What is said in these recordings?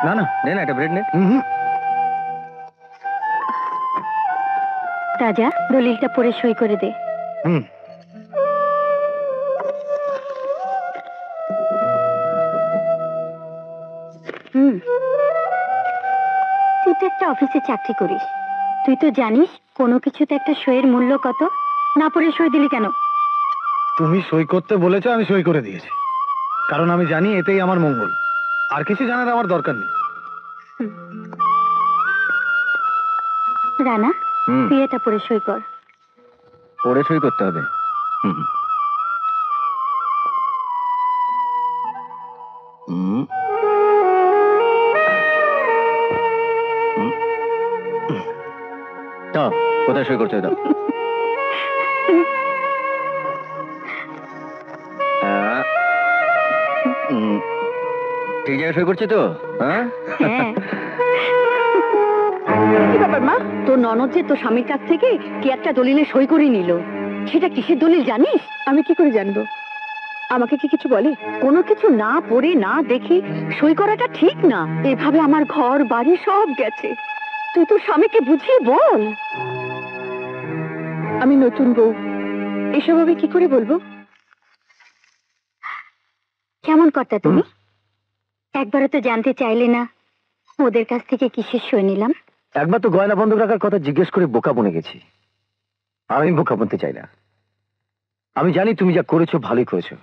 না না, নে না, একটা ব্রেড নে। রাজা, দলিলটা পড়ে সই করে দে। হুম। তুই তো একটা অফিসে চাকরি করিস, তুই তো জানিস কোনো কিছুতে একটা সইয়ের মূল্য কত। না পড়ে সই দিলি কেন? তুমি সই করতে বলেছো, আমি সই করে দিয়েছি, কারণ আমি জানি এতেই আমার মঙ্গল। আর কিছু জানার আমার দরকার নেই। রানা, তুই এটা পড়ে সই কর। পড়ে সই করতে হবে? কোথায় সই করছো? দাও। ঠিক জায়গায় সই করছি তো? হ্যাঁ। কি ব্যাপার মা, তোর ননদ যে তোর স্বামীর কাছ থেকে কি একটা দলিলে সই করে নিল, সেটা কিসের দলিল জানিস? আমি কি করে জানবো? আমাকে কি কিছু বলে? কোনো কিছু না পড়ে না দেখে সই করাটা ঠিক না। এভাবে আমার ঘর বাড়ি সব গেছে। তুই তোর স্বামীকে বুঝিয়ে বল। আমি নতুন বউ, এসব আমি কি করে বলবো? কেমন কর্তা তুমি? একবারও তো জানতে চাইলে না ওদের কাছ থেকে কিসের সই নিলাম? একবার তো গয়না বন্ধক রাখার কথা জিজ্ঞেস করে বোকা বনে গেছি। আর আমি বোকা বনতে চাই না। আমি জানি তুমি যা করেছো ভালোই করেছো।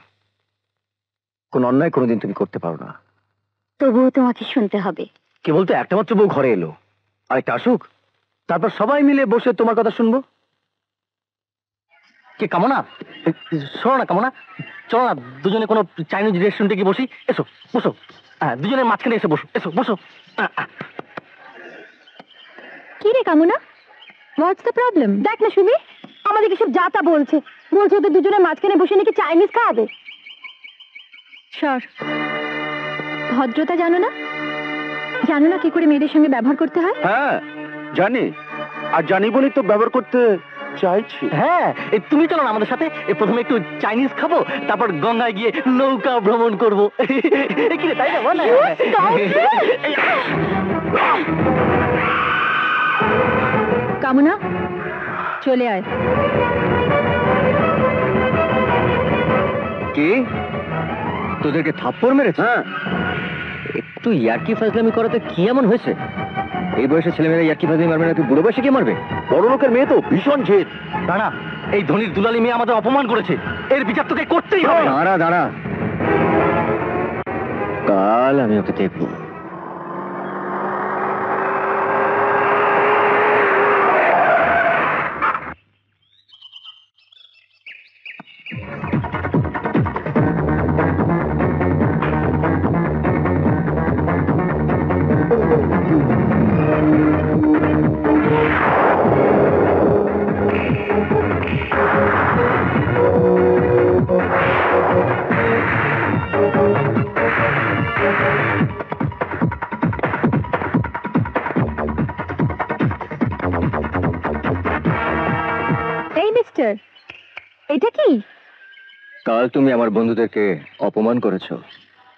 কোন অন্যায় কোনোদিন তুমি করতে পারো না। তবুও তোমাকে শুনতে হবে। কেবল তো একটা মাত্র বউ ঘরে এলো, আরেকটা আসুক, তারপর সবাই মিলে বসে তোমার কথা শুনবো। কে কামনা? শোনো না কামনা, চলো না দুজনে কোনো চাইনিজ রেস্টুরেন্টে গিয়ে বসি। এসো, বসো। হ্যাঁ, দুজনের মাঝখানে এসে বসো। এসো, বসো। কি রে কামনা, হোয়াটস দ্য প্রবলেম? দেখ না সুমি, আমাদেরকে সব যা তা বলছে। বলছে ওদের দুজনের মাঝখানে বসে নাকি চাইনিজ খাওয়াবে। সর, ভদ্রতা জানো না? জানো না কি করে মেয়েদের সঙ্গে ব্যবহার করতে হয়? হ্যাঁ জানি, আর জানি বলেই তো ব্যবহার করতে চাইছি। হ্যাঁ, তুমি চলো না আমাদের সাথে। প্রথমে একটু চাইনিজ খাবো, তারপর গঙ্গায় গিয়ে নৌকা ভ্রমণ করবো। কি রে, তাই না বল? কামনা, চলে আয়। কি, তোদেরকে থাপ্পড় মেরেছে? হ্যাঁ, একটু ইয়ার্কি ফাজলামি করাতে কি এমন হয়েছে? এই বয়সে ছেলেমেয়েরা ইয়ার্কি ফাজলামি মারবে না, তুই বুড়ো বয়সে কি মারবে? বড় লোকের মেয়ে তো ভীষণ জেদ। দাঁড়া, এই ধনির দুলালি মেয়ে আমাদের অপমান করেছে, এর বিচার তোকে করতেই হবে। দাঁড়া দাঁড়া, কাল আমি ওকে দেখবো। এই মিস্টার, এটা কি? কাল তুমি আমার বন্ধুদেরকে অপমান করেছো।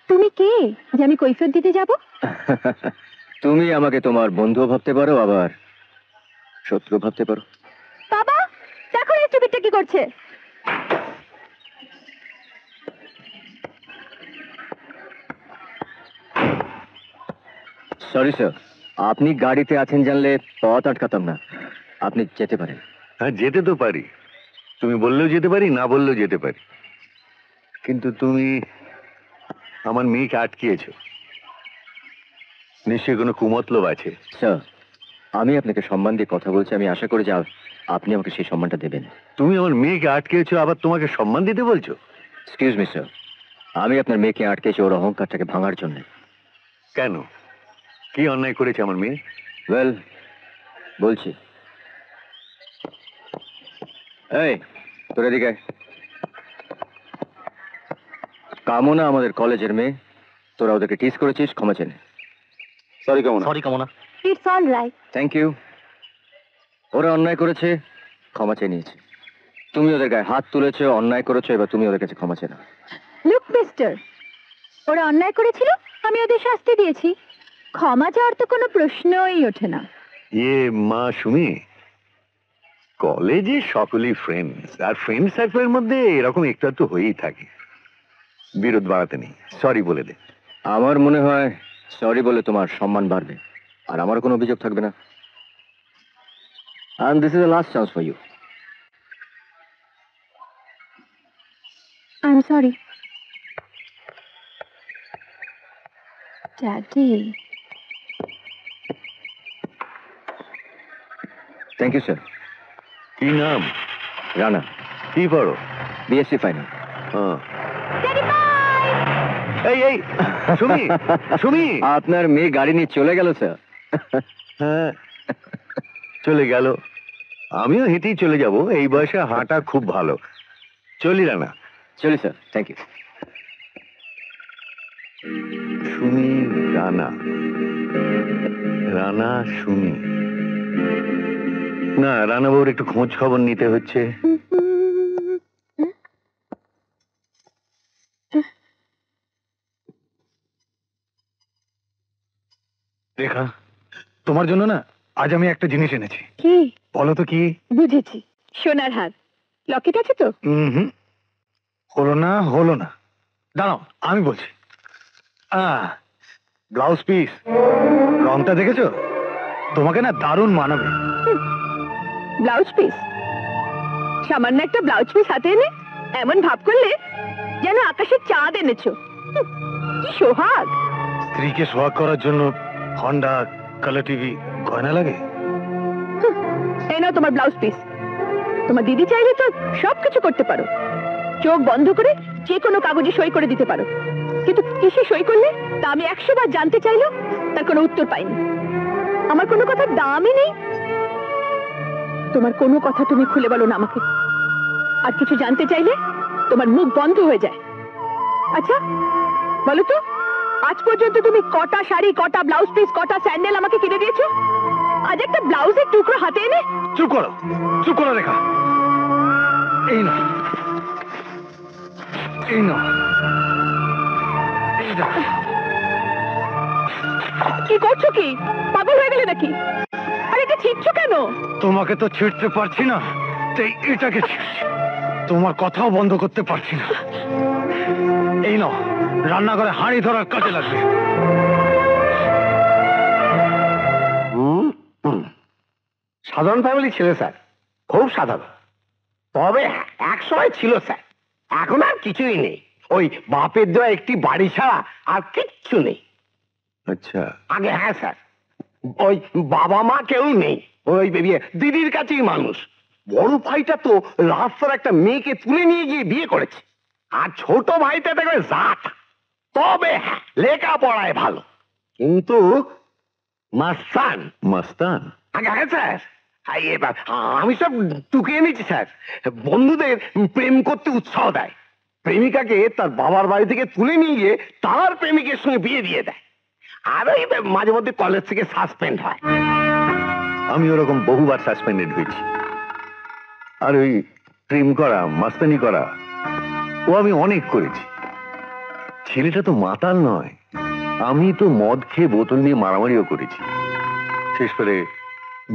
তুমি কে যে আমি কৈফিয়ত দিতে যাব? তুমি আমাকে তোমার বন্ধুও ভাবতে পারো, আবার শত্রু ভাবতে পারো। বাবা, দেখো এই চুপিটা কি করছে। সরি স্যার, আপনি গাড়িতে আছেন জানলে পথ আটকাতাম না। আপনি যেতে পারেন। হ্যাঁ যেতে তো পারি, তুমি বললেও যেতে পারি, না বললেও যেতে পারি, কিন্তু তুমি আমার মেয়েকে আটকিয়েছো, নিশ্চয়ই কোনো কুমতলব আছে। স্যার, আমি আপনাকে সম্মান দিয়ে কথা বলছি, আমি আশা করি যে আপনি আমাকে সেই সম্মানটা দেবেন। তুমি আমার মেয়েকে আটকেছো, আবার তোমাকে সম্মান দিতে বলছো? এক্সকিউজ মি স্যার, আমি আপনার মেয়েকে আটকেছি ওর অহংকারটাকে ভাঙার জন্য। কেন, কি অন্যায় করেছে আমার মেয়ে? ওয়েল, বলছি। এই, তোর এদিকে আয়। কামনা আমাদের কলেজের মেয়ে, তোরা ওদেরকে টিজ করেছিস, ক্ষমা চেনে। Sorry Kamna. Sorry Kamna. It's all right. Thank you. ওরা অন্যায় করেছে, ক্ষমা চেয়ে নিয়েছে। তুমি ওদের গায়ে হাত তুলেছো, অন্যায় করেছো, এবার তুমি ওদের কাছে ক্ষমা চেয়ে নাও। লুক মিস্টার, ওরা অন্যায় করেছিল, আমি ওদের শাস্তি দিয়েছি। ক্ষমা চাওয়ার তো কোনো প্রশ্নই ওঠে না। ইয়ে মা সুমি, কলেজে সকলেই ফ্রেন্ডস, আর ফ্রেন্ড সার্কেলের মধ্যে এরকম একটু একটু হয়েই থাকে। বিরোধ বাড়াতে নেই, সরি বলে দে। আমার মনে হয় সরি বলে তোমার সম্মান বাড়বে, আর আমার কোনো অভিযোগ থাকবে না। And this is the last chance for you. I'm sorry. Daddy. Thank you, sir. কি নাম? রানা, কি পড়ো? BSc final. হ্যাঁ। এই এই সুমি, সুমি। আপনার মেয়ে গাড়ি নিয়ে চলে গেল স্যার। হ্যাঁ, চলে গেল। আমিও হেঁটেই চলে যাব, এই বয়সে হাঁটা খুব ভালো। চলি রানা। চলি sir, thank you. Sumi, Rana, Rana Sumi. না, রানা বাবুর একটু খোঁজ খবর নিতে হচ্ছে। রেখা, তোমার জন্য না আজ আমি একটা জিনিস এনেছি। কি? বলো তো কি? বুঝেছি, সোনার হার। লকেট আছে তো? হুম, হলো না হলো না, দাঁড়াও আমি বলছি। ব্লাউজ পিস, রংটা দেখেছো? তোমাকে না দারুণ মানাবে। Blouse piece? সামান্য একটা ব্লাউজ পিস হাতে এনে এমন ভাব করলে যেন আকাশের চাঁদ এনেছো। কি সোহাগ! স্ত্রীকে সোহাগ করার জন্য হন্ডা, কালার টিভি, গয়না লাগে। এই নাও তোমার ব্লাউজ পিস। তোমার দিদি চাইলে তো সবকিছু করতে পারো, চোখ বন্ধ করে যে কোনো কাগজে সই করে দিতে পারো, কিন্তু কিসে সই করলে তা আমি 100 বার জানতে চাইলেও তার কোনো উত্তর পাইনি। আমার কোনো কথার দামই নেই। তোমার কোনো কথা তুমি খুলে বলো না আমাকে, আর কিছু জানতে চাইলে তোমার মুখ বন্ধ হয়ে যায়। আচ্ছা বলো তো, আজ পর্যন্ত তুমি কটা শাড়ি, কটা ব্লাউজ পিস, কটা স্যান্ডেল আমাকে কিনে দিয়েছো? আজ একটা ব্লাউজের টুকরো হাতে এনে। চুপ করো, চুপ করো রেখা। এই না, এই না, এই না। কি করছো? কি পাগল হয়ে গেলে নাকি? আরে এটা ছিটছো কেন? তোমাকে তো ছিঁড়তে পারছি না, তাই এটাকে ছিঁড়ছি। তোমার কথাও বন্ধ করতে পারছি না। এই নাও, রান্নাঘরে হাঁড়ি ধরার কাজে লাগবে। সাধারণ ফ্যামিলি ছিল স্যার, খুব সাধারণ। তবে এক সময় ছিল স্যার, এখন আর কিছুই নেই। ওই বাপের দেওয়া একটি বাড়ি ছাড়া আর কিচ্ছু নেই। আচ্ছা, আগে হ্যাঁ স্যার, ওই বাবা মা কেউ নেই, ওই দিদির কাছেই মানুষ। বড় ভাইটা তো রাস্তার একটা মেয়েকে তুলে নিয়ে গিয়ে বিয়ে করেছে, আর ছোট ভাইটা দেখবে জাত। তবে হ্যাঁ, লেখাপড়ায় ভালো, কিন্তু মাস্তান। মাস্তান? আগে হ্যাঁ স্যার, এবার আমি সব টুকিয়ে নিচ্ছি স্যার। বন্ধুদের প্রেম করতে উৎসাহ দেয়, প্রেমিকাকে তার বাবার বাড়ি থেকে তুলে নিয়ে গিয়ে তার প্রেমিকের সঙ্গে বিয়ে দিয়ে দেয়, আর ওই মাঝে মধ্যে কলেজ থেকে সাসপেন্ড হয়। আমি ওরকম বহুবার সাসপেন্ডেড হয়েছি। আর ওই প্রেম করা, মাস্তানি করা, ও আমি অনেক করেছি। ছেলেটা তো মাতাল নয়, আমি তো মদ খেয়ে বোতল নিয়ে মারামারিও করেছি। শেষ করে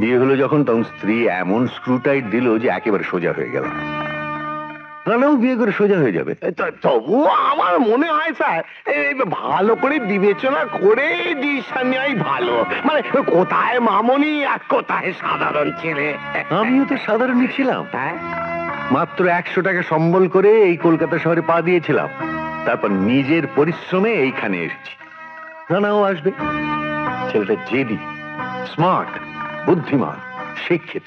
বিয়ে হলো যখন, তখন স্ত্রী এমন স্ক্রুটাইট দিল যে একেবারে সোজা হয়ে গেল। রানাও বিয়ে করে সোজা হয়ে যাবে। তবুও আমার মনে হয় স্যার, এই ভালো করে বিবেচনা করে ডিসিশন নেওয়াই ভালো। মানে কোথায় মামনি আর কোথায় সাধারণ ছেলে। আমিও তো সাধারণই ছিলাম। হ্যাঁ, মাত্র 100 টাকা সম্বল করে এই কলকাতা শহরে পা দিয়েছিলাম, তারপর নিজের পরিশ্রমে এইখানে এসেছি। রানাও আসবে। ছেলেটা জেদি, স্মার্ট, বুদ্ধিমান, শিক্ষিত।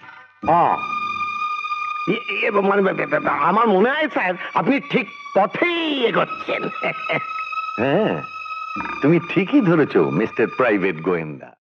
মানে আমার মনে হয় স্যার, আপনি ঠিক পথেই এগোচ্ছেন। হ্যাঁ, তুমি ঠিকই ধরেছো মিস্টার প্রাইভেট গোয়েন্দা।